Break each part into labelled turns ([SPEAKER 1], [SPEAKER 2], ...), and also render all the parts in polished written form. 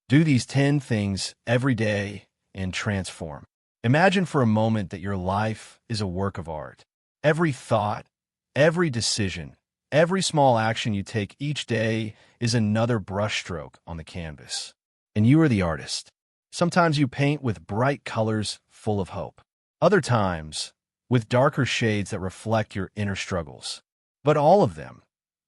[SPEAKER 1] Do these 10 things every day and transform. Imagine for a moment that your life is a work of art. Every thought, every decision, every small action you take each day is another brushstroke on the canvas. And you are the artist. Sometimes you paint with bright colors full of hope. Other times, with darker shades that reflect your inner struggles. But all of them,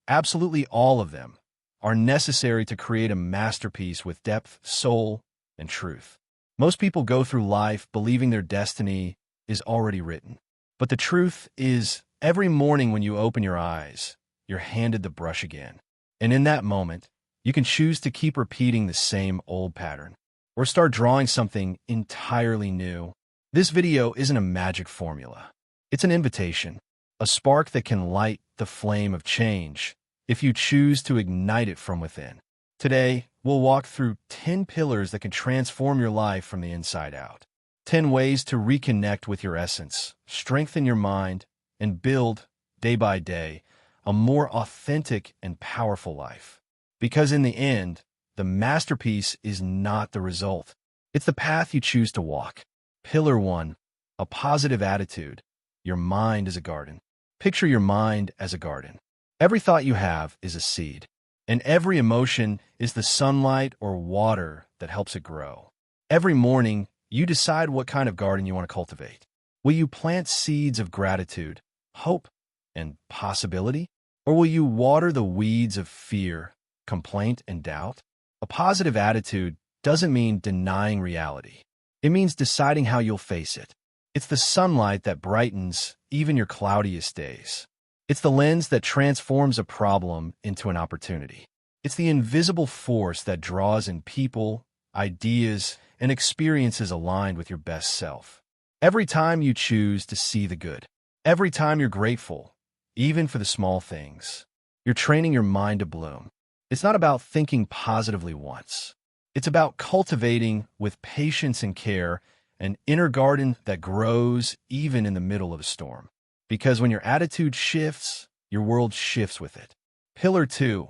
[SPEAKER 1] absolutely all of them, are necessary to create a masterpiece with depth, soul, and truth. Most people go through life believing their destiny is already written. But the truth is, every morning when you open your eyes, you're handed the brush again. And in that moment, you can choose to keep repeating the same old pattern, or start drawing something entirely new. This video isn't a magic formula. It's an invitation, a spark that can light the flame of change if you choose to ignite it from within. Today, we'll walk through 10 pillars that can transform your life from the inside out. 10 ways to reconnect with your essence, strengthen your mind, and build, day by day, a more authentic and powerful life. Because in the end, the masterpiece is not the result. It's the path you choose to walk. Pillar 1, a positive attitude. Your mind is a garden. Picture your mind as a garden. Every thought you have is a seed, and every emotion is the sunlight or water that helps it grow. Every morning, you decide what kind of garden you want to cultivate. Will you plant seeds of gratitude, hope, and possibility? Or will you water the weeds of fear, complaint, and doubt? A positive attitude doesn't mean denying reality. It means deciding how you'll face it. It's the sunlight that brightens even your cloudiest days. It's the lens that transforms a problem into an opportunity. It's the invisible force that draws in people, ideas, and experiences aligned with your best self. Every time you choose to see the good, every time you're grateful, even for the small things, you're training your mind to bloom. It's not about thinking positively once. It's about cultivating with patience and care an inner garden that grows even in the middle of a storm. Because when your attitude shifts, your world shifts with it. Pillar 2,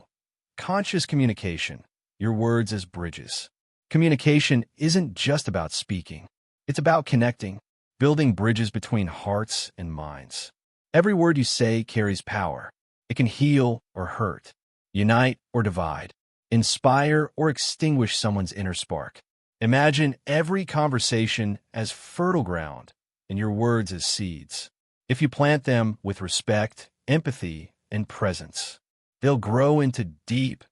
[SPEAKER 1] conscious communication. Your words as bridges. Communication isn't just about speaking. It's about connecting, building bridges between hearts and minds. Every word you say carries power. It can heal or hurt, unite or divide, inspire or extinguish someone's inner spark. Imagine every conversation as fertile ground and your words as seeds. If you plant them with respect, empathy, and presence, they'll grow into deep,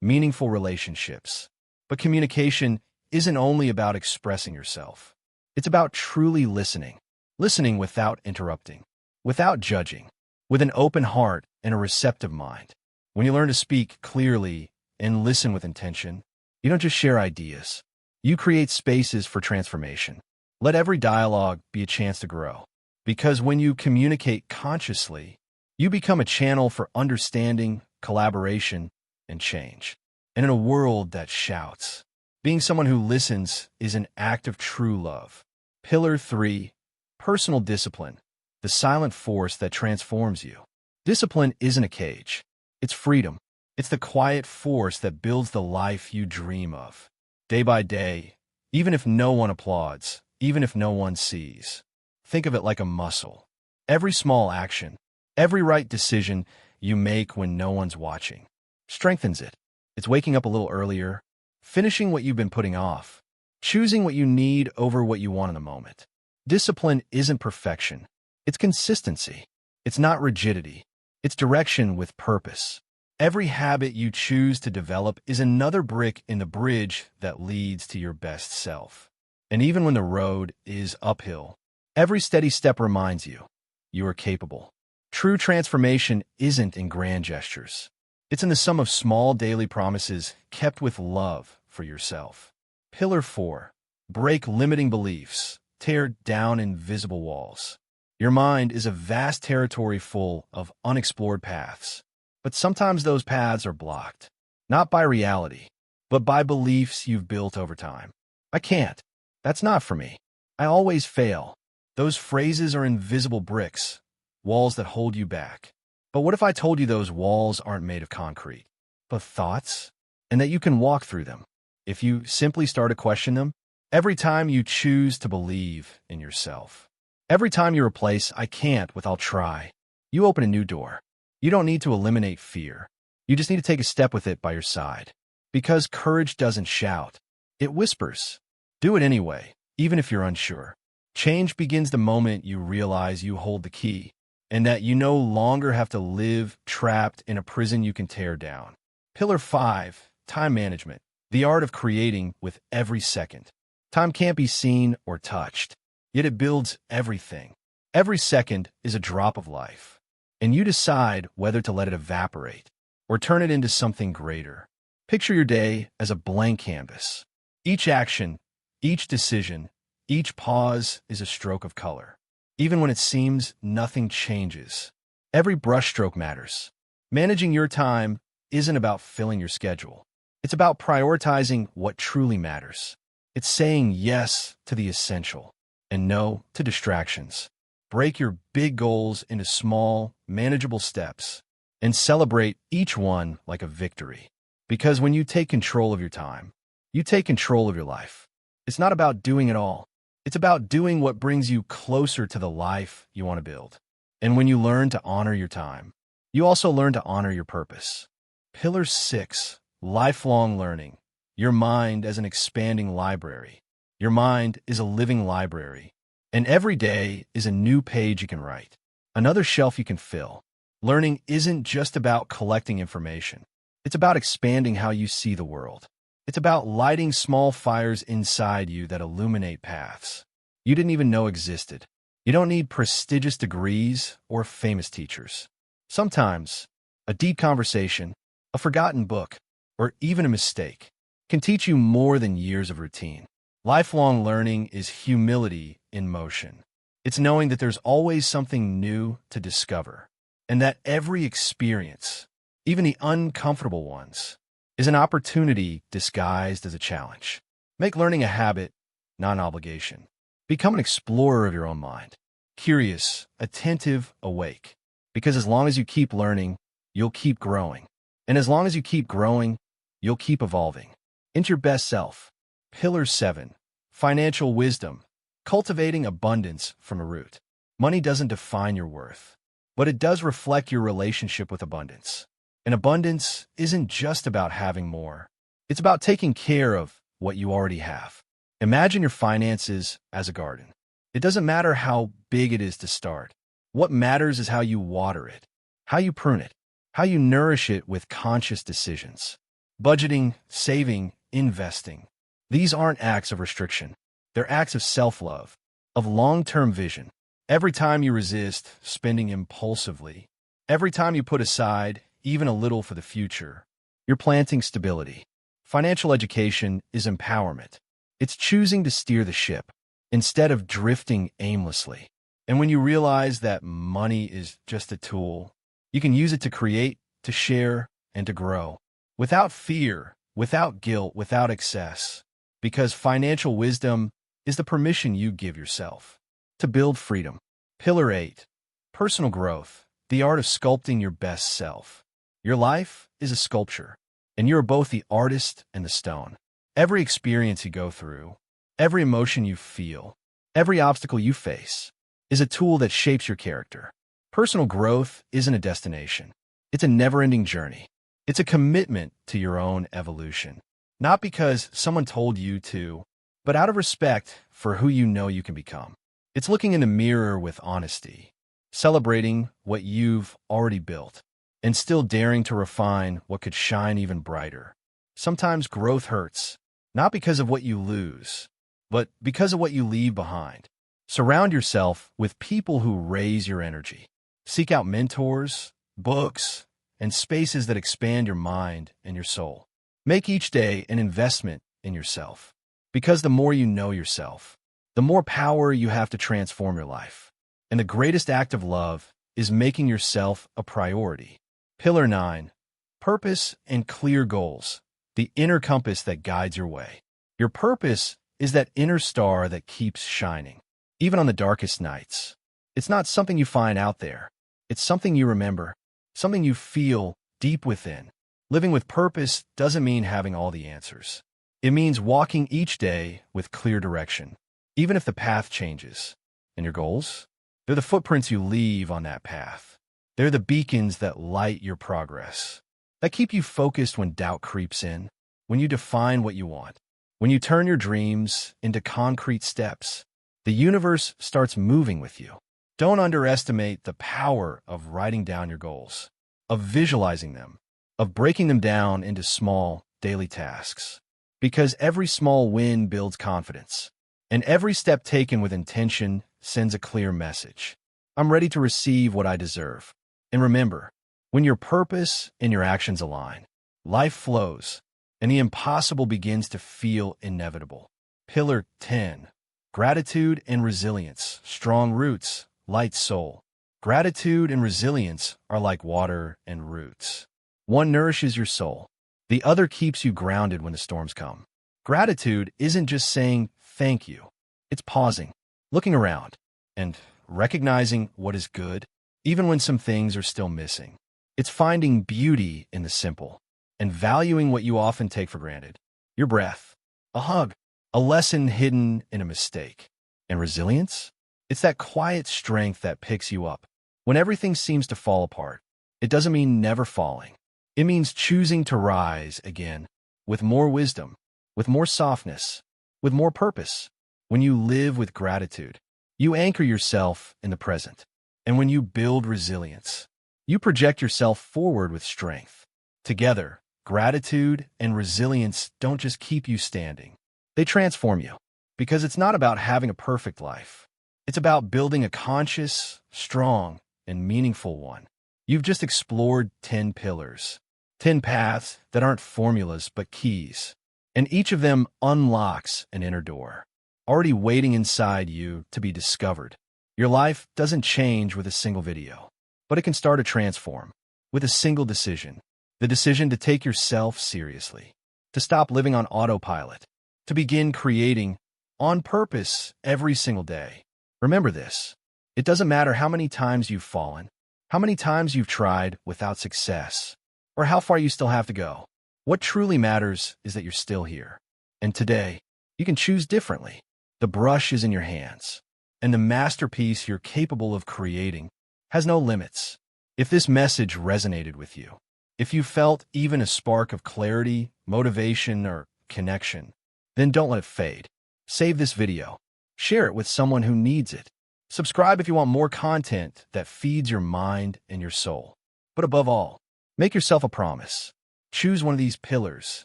[SPEAKER 1] meaningful relationships. But communication isn't only about expressing yourself. It's about truly listening. Listening without interrupting, without judging, with an open heart and a receptive mind. When you learn to speak clearly and listen with intention, you don't just share ideas. You create spaces for transformation. Let every dialogue be a chance to grow. Because when you communicate consciously, you become a channel for understanding, collaboration, and change. And in a world that shouts, being someone who listens is an act of true love. Pillar 3, personal discipline, the silent force that transforms you. Discipline isn't a cage. It's freedom. It's the quiet force that builds the life you dream of. Day by day, even if no one applauds, even if no one sees. Think of it like a muscle. Every small action, every right decision you make when no one's watching, strengthens it. It's waking up a little earlier, finishing what you've been putting off, choosing what you need over what you want in the moment. Discipline isn't perfection. It's consistency. It's not rigidity. It's direction with purpose. Every habit you choose to develop is another brick in the bridge that leads to your best self. And even when the road is uphill, every steady step reminds you, you are capable. True transformation isn't in grand gestures. It's in the sum of small daily promises kept with love for yourself. Pillar 4, break limiting beliefs, tear down invisible walls. Your mind is a vast territory full of unexplored paths, but sometimes those paths are blocked, not by reality, but by beliefs you've built over time. I can't. That's not for me. I always fail. Those phrases are invisible bricks, walls that hold you back. But what if I told you those walls aren't made of concrete, but thoughts, and that you can walk through them? if you simply start to question them. Every time you choose to believe in yourself, every time you replace "I can't" with "I'll try," you open a new door. You don't need to eliminate fear. You just need to take a step with it by your side. Because courage doesn't shout, it whispers. Do it anyway, even if you're unsure. Change begins the moment you realize you hold the key, and that you no longer have to live trapped in a prison you can tear down. Pillar 5, time management, the art of creating with every second. Time can't be seen or touched, yet it builds everything. Every second is a drop of life, and you decide whether to let it evaporate or turn it into something greater. Picture your day as a blank canvas. Each action, each decision, each pause is a stroke of color. Even when it seems nothing changes, every brushstroke matters. Managing your time isn't about filling your schedule. It's about prioritizing what truly matters. It's saying yes to the essential and no to distractions. Break your big goals into small, manageable steps and celebrate each one like a victory. Because when you take control of your time, you take control of your life. It's not about doing it all. It's about doing what brings you closer to the life you want to build. And when you learn to honor your time, you also learn to honor your purpose. Pillar 6, lifelong learning. Your mind as an expanding library. Your mind is a living library, and every day is a new page you can write, another shelf you can fill. Learning isn't just about collecting information. It's about expanding how you see the world. It's about lighting small fires inside you that illuminate paths you didn't even know existed. You don't need prestigious degrees or famous teachers. Sometimes, a deep conversation, a forgotten book, or even a mistake can teach you more than years of routine. Lifelong learning is humility in motion. It's knowing that there's always something new to discover, and that every experience, even the uncomfortable ones, is an opportunity disguised as a challenge. Make learning a habit, not an obligation. Become an explorer of your own mind. Curious, attentive, awake. Because as long as you keep learning, you'll keep growing. And as long as you keep growing, you'll keep evolving into your best self. Pillar 7, financial wisdom. Cultivating abundance from a root. Money doesn't define your worth, but it does reflect your relationship with abundance. And abundance isn't just about having more. It's about taking care of what you already have. Imagine your finances as a garden. It doesn't matter how big it is to start. What matters is how you water it, how you prune it, how you nourish it with conscious decisions. Budgeting, saving, investing. These aren't acts of restriction. They're acts of self-love, of long-term vision. Every time you resist spending impulsively, every time you put aside even a little for the future, you're planting stability. Financial education is empowerment. It's choosing to steer the ship instead of drifting aimlessly. And when you realize that money is just a tool, you can use it to create, to share, and to grow. Without fear, without guilt, without excess. Because financial wisdom is the permission you give yourself to build freedom. Pillar 8, personal growth, the art of sculpting your best self. Your life is a sculpture, and you're both the artist and the stone. Every experience you go through, every emotion you feel, every obstacle you face is a tool that shapes your character. Personal growth isn't a destination. It's a never-ending journey. It's a commitment to your own evolution. Not because someone told you to, but out of respect for who you know you can become. It's looking in the mirror with honesty, celebrating what you've already built, and still daring to refine what could shine even brighter. Sometimes growth hurts, not because of what you lose, but because of what you leave behind. Surround yourself with people who raise your energy. Seek out mentors, books, and spaces that expand your mind and your soul. Make each day an investment in yourself, because the more you know yourself, the more power you have to transform your life. And the greatest act of love is making yourself a priority. Pillar 9, purpose and clear goals, the inner compass that guides your way. Your purpose is that inner star that keeps shining, even on the darkest nights. It's not something you find out there. It's something you remember, something you feel deep within. Living with purpose doesn't mean having all the answers. It means walking each day with clear direction, even if the path changes. And your goals? They're the footprints you leave on that path. They're the beacons that light your progress, that keep you focused when doubt creeps in, when you define what you want, when you turn your dreams into concrete steps. The universe starts moving with you. Don't underestimate the power of writing down your goals, of visualizing them, of breaking them down into small, daily tasks. Because every small win builds confidence, and every step taken with intention sends a clear message. I'm ready to receive what I deserve. And remember, when your purpose and your actions align, life flows, and the impossible begins to feel inevitable. Pillar 10. Gratitude and resilience. Strong roots, light soul. Gratitude and resilience are like water and roots. One nourishes your soul. The other keeps you grounded when the storms come. Gratitude isn't just saying thank you. It's pausing, looking around, and recognizing what is good, even when some things are still missing. It's finding beauty in the simple and valuing what you often take for granted. Your breath, a hug, a lesson hidden in a mistake. And resilience? It's that quiet strength that picks you up when everything seems to fall apart. It doesn't mean never falling. It means choosing to rise again with more wisdom, with more softness, with more purpose. When you live with gratitude, you anchor yourself in the present. And when you build resilience, you project yourself forward with strength. Together, gratitude and resilience don't just keep you standing. They transform you. Because it's not about having a perfect life. It's about building a conscious, strong, and meaningful one. You've just explored 10 pillars, 10 paths that aren't formulas but keys. And each of them unlocks an inner door, already waiting inside you to be discovered. Your life doesn't change with a single video, but it can start to transform with a single decision. The decision to take yourself seriously, to stop living on autopilot, to begin creating on purpose every single day. Remember this. It doesn't matter how many times you've fallen, how many times you've tried without success, or how far you still have to go. What truly matters is that you're still here. And today, you can choose differently. The brush is in your hands, and the masterpiece you're capable of creating has no limits. If this message resonated with you, if you felt even a spark of clarity, motivation, or connection, then don't let it fade. Save this video. Share it with someone who needs it. Subscribe if you want more content that feeds your mind and your soul. But above all, make yourself a promise. Choose one of these pillars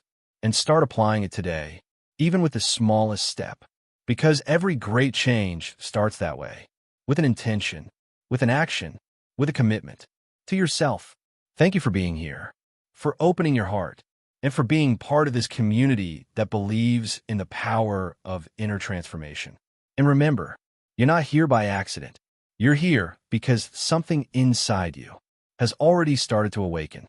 [SPEAKER 1] and start applying it today, even with the smallest step. Because every great change starts that way, with an intention, with an action, with a commitment to yourself. Thank you for being here, for opening your heart, and for being part of this community that believes in the power of inner transformation. And remember, you're not here by accident. You're here because something inside you has already started to awaken.